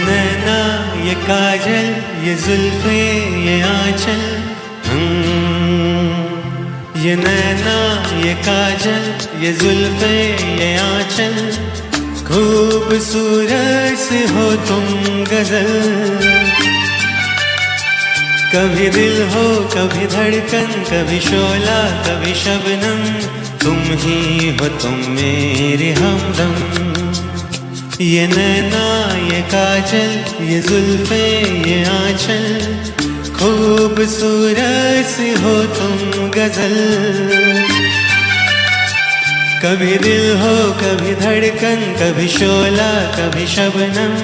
नैना ये काजल ये जुल्फे ये आंचल, ये नैना ये काजल ये जुल्फे ये आंचल, खूबसूरत सी हो तुम गजल। कभी दिल हो कभी धड़कन, कभी शोला कभी शबनम, तुम ही हो तुम मेरे हमदम। ये नैना ये काजल ये जुल्फे ये आंचल, खूबसूरत सी हो तुम गजल। कभी दिल हो कभी धड़कन, कभी शोला कभी शबनम,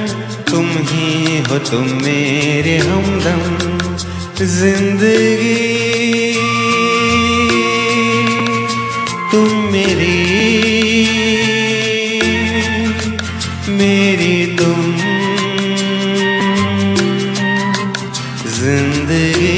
तुम ही हो तुम मेरे हमदम। जिंदगी तुम मेरी तुम जिंदगी।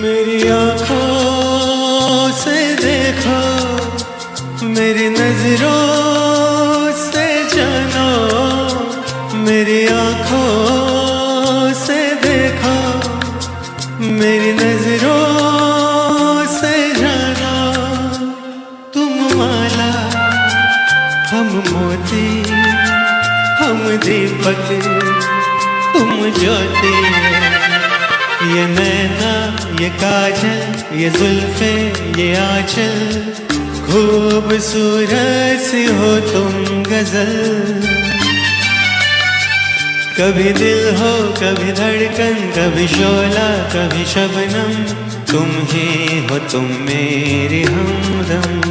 मेरी आँखों से देखो, मेरी नजरों से जानो, मेरी आँखों से देखो, मेरी नजरों से जानो। तुम माला हम मोती, हम दीपक तुम ज्योति। ये नैना ये काजल ये जुल्फे ये आंचल, खूबसूरत सी हो तुम गजल। कभी दिल हो कभी धड़कन, कभी शोला कभी शबनम, तुम ही हो तुम मेरे हमदम।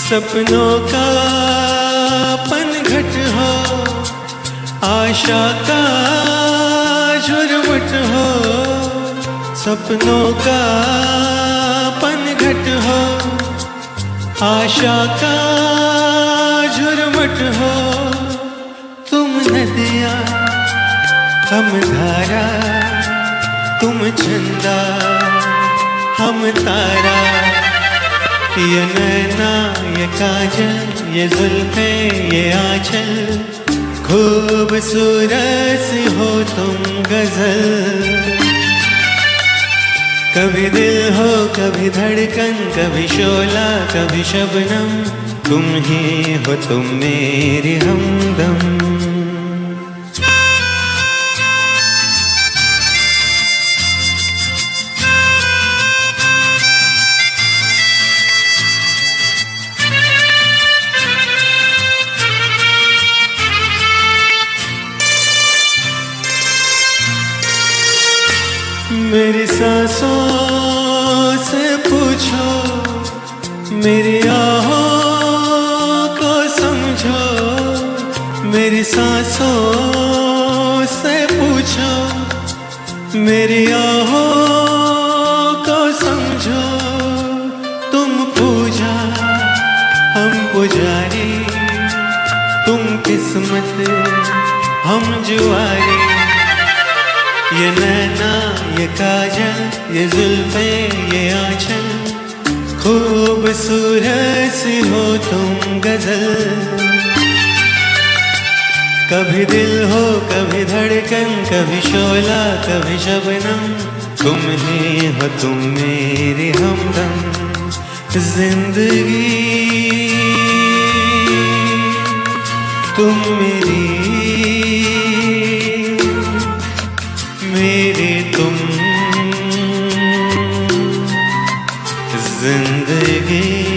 सपनों का पनघट हो, आशा का झुरमुट हो। सपनों का पनघट हो, आशा का झुरमुट हो। तुम नदिया हम धारा, तुम चंदा हम तारा। ये नैना ये काजल ये जुल्फे ये आंचल, खूबसूरत सी हो तुम गजल। कभी दिल हो कभी धड़कन, कभी शोला कभी शबनम, तुम ही हो तुम मेरे हमदम। मेरी सांसों से पूछो, मेरी आहों को समझो। मेरी सांसों से पूछो, मेरी आहों को समझो। तुम पूजा हम पुजारी, तुम किस्मत हम जुआरी। ये नैना ये काजल ये जुल्फे ये आंचल, खूबसूरत सी हो तुम गजल। कभी दिल हो कभी धड़कन, कभी शोला कभी शबनम, तुम ही हो तुम मेरे हमदम। जिंदगी तुम मेरे तुम जिंदगी।